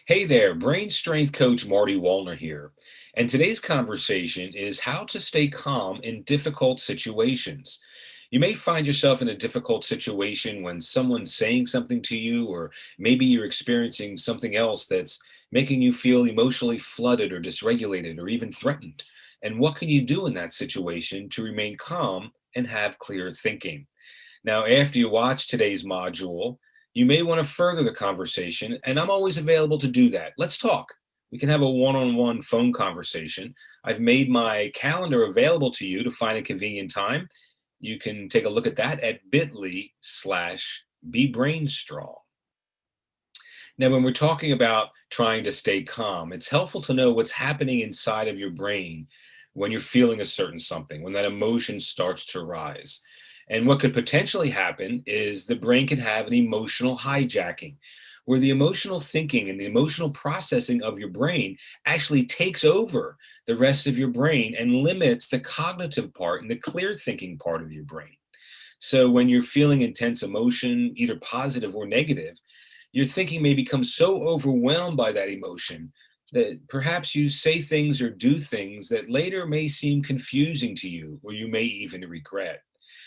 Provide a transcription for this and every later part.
Hey there, Brain Strength Coach Marty Wallner here. And today's conversation is how to stay calm in difficult situations. You may find yourself in a difficult situation when someone's saying something to you, or maybe you're experiencing something else that's making you feel emotionally flooded or dysregulated or even threatened. And what can you do in that situation to remain calm and have clear thinking? Now, after you watch today's module, you may want to further the conversation, and I'm always available to do that. Let's talk. We can have a one on one phone conversation. I've made my calendar available to you to find a convenient time. You can take a look at that at bit.ly/bebrainstrong. Now, when we're talking about trying to stay calm, it's helpful to know what's happening inside of your brain when you're feeling a certain something, when that emotion starts to rise. And what could potentially happen is the brain can have an emotional hijacking, where the emotional thinking and the emotional processing of your brain actually takes over the rest of your brain and limits the cognitive part and the clear thinking part of your brain. So when you're feeling intense emotion, either positive or negative, your thinking may become so overwhelmed by that emotion that perhaps you say things or do things that later may seem confusing to you, or you may even regret.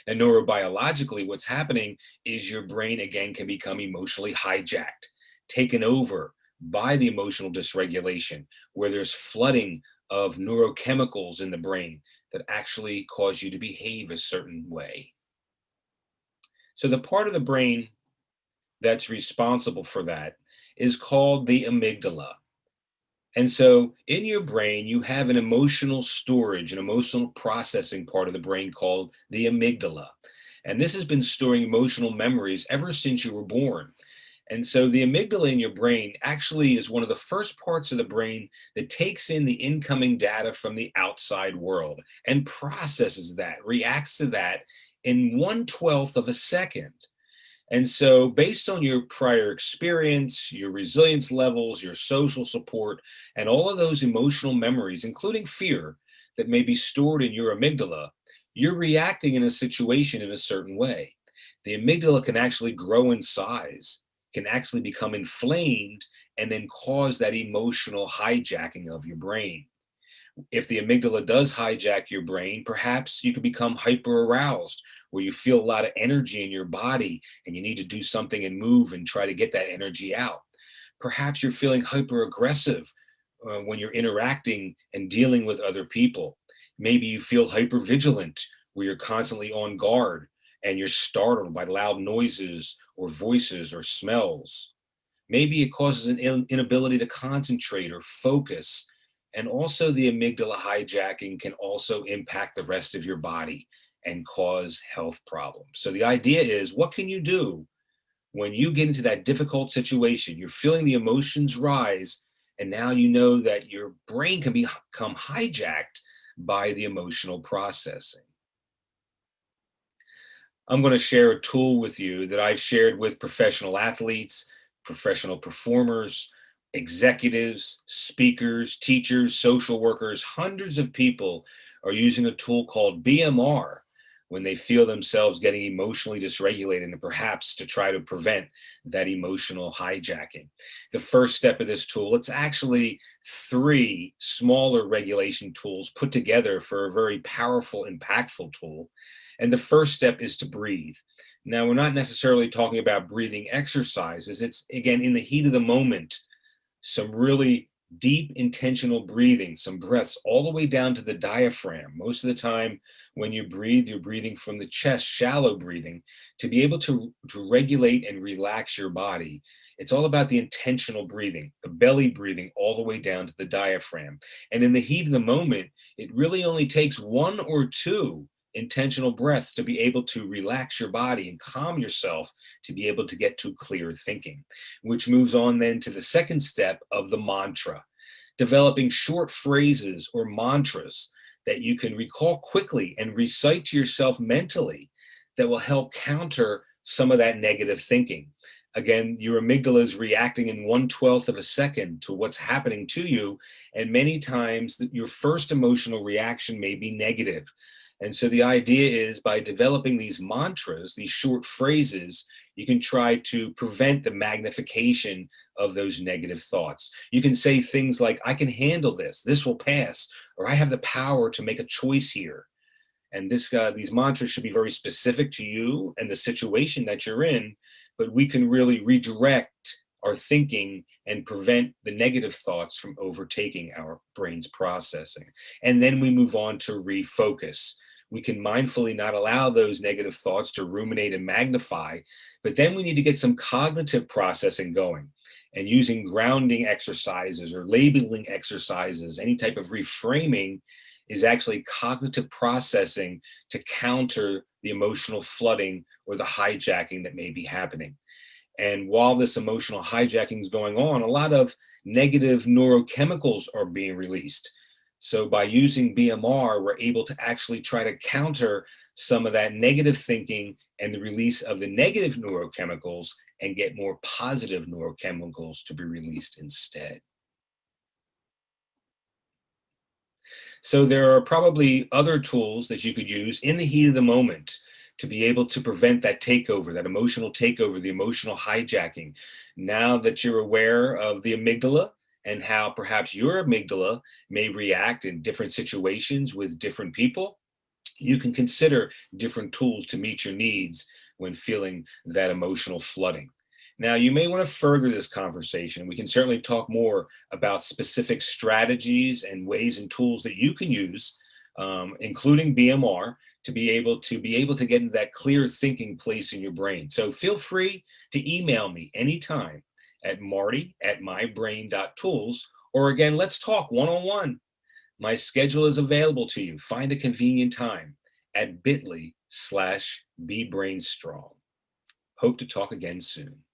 And neurobiologically, what's happening is your brain again can become emotionally hijacked, taken over by the emotional dysregulation, where there's flooding of neurochemicals in the brain that actually cause you to behave a certain way. So the part of the brain that's responsible for that is called the amygdala. And so in your brain, you have an emotional storage, an emotional processing part of the brain called the amygdala. And this has been storing emotional memories ever since you were born. And so the amygdala in your brain actually is one of the first parts of the brain that takes in the incoming data from the outside world and processes that, reacts to that in 1/12 of a second. And so, based on your prior experience, your resilience levels, your social support, and all of those emotional memories, including fear that may be stored in your amygdala, you're reacting in a situation in a certain way. The amygdala can actually grow in size, can actually become inflamed, and then cause that emotional hijacking of your brain. If the amygdala does hijack your brain, perhaps you could become hyper aroused, where you feel a lot of energy in your body and you need to do something and move and try to get that energy out. Perhaps you're feeling hyper aggressive when you're interacting and dealing with other people. Maybe you feel hyper vigilant, where you're constantly on guard and you're startled by loud noises or voices or smells. Maybe it causes an inability to concentrate or focus. And also, the amygdala hijacking can also impact the rest of your body and cause health problems. So, the idea is what can you do when you get into that difficult situation? You're feeling the emotions rise, and now you know that your brain can become hijacked by the emotional processing. I'm going to share a tool with you that I've shared with professional athletes, professional performers, executives, speakers, teachers, social workers. Hundreds of people are using a tool called BMR when they feel themselves getting emotionally dysregulated and perhaps to try to prevent that emotional hijacking. The first step of this tool, it's actually three smaller regulation tools put together for a very powerful, impactful tool. And the first step is to breathe. Now, we're not necessarily talking about breathing exercises. It's, again, in the heat of the moment, some really deep, intentional breathing, some breaths all the way down to the diaphragm. Most of the time, when you breathe, you're breathing from the chest, shallow breathing, to be able to regulate and relax your body. It's all about the intentional breathing, the belly breathing all the way down to the diaphragm. And in the heat of the moment, it really only takes one or two intentional breaths to be able to relax your body and calm yourself to be able to get to clear thinking, which moves on then to the second step of the mantra, developing short phrases or mantras that you can recall quickly and recite to yourself mentally that will help counter some of that negative thinking. Again, your amygdala is reacting in 1/12 of a second to what's happening to you. And many times your first emotional reaction may be negative. And so the idea is by developing these mantras, these short phrases, you can try to prevent the magnification of those negative thoughts. You can say things like, I can handle this, this will pass, or I have the power to make a choice here. And these mantras should be very specific to you and the situation that you're in, but we can really redirect our thinking and prevent the negative thoughts from overtaking our brain's processing. And then we move on to refocus. We can mindfully not allow those negative thoughts to ruminate and magnify, but then we need to get some cognitive processing going. And using grounding exercises or labeling exercises, any type of reframing, is actually cognitive processing to counter the emotional flooding or the hijacking that may be happening. And while this emotional hijacking is going on, a lot of negative neurochemicals are being released. So by using BMR, we're able to actually try to counter some of that negative thinking and the release of the negative neurochemicals and get more positive neurochemicals to be released instead. So there are probably other tools that you could use in the heat of the moment to be able to prevent that takeover, that emotional takeover, the emotional hijacking. Now that you're aware of the amygdala and how perhaps your amygdala may react in different situations with different people, you can consider different tools to meet your needs when feeling that emotional flooding. Now, you may want to further this conversation. We can certainly talk more about specific strategies and ways and tools that you can use, including BMR, to be able to get into that clear thinking place in your brain. So feel free to email me anytime at marty@mybrain.tools, or again, let's talk one on one. My schedule is available to you. Find a convenient time at bit.ly/bebrainstrong. Hope to talk again soon.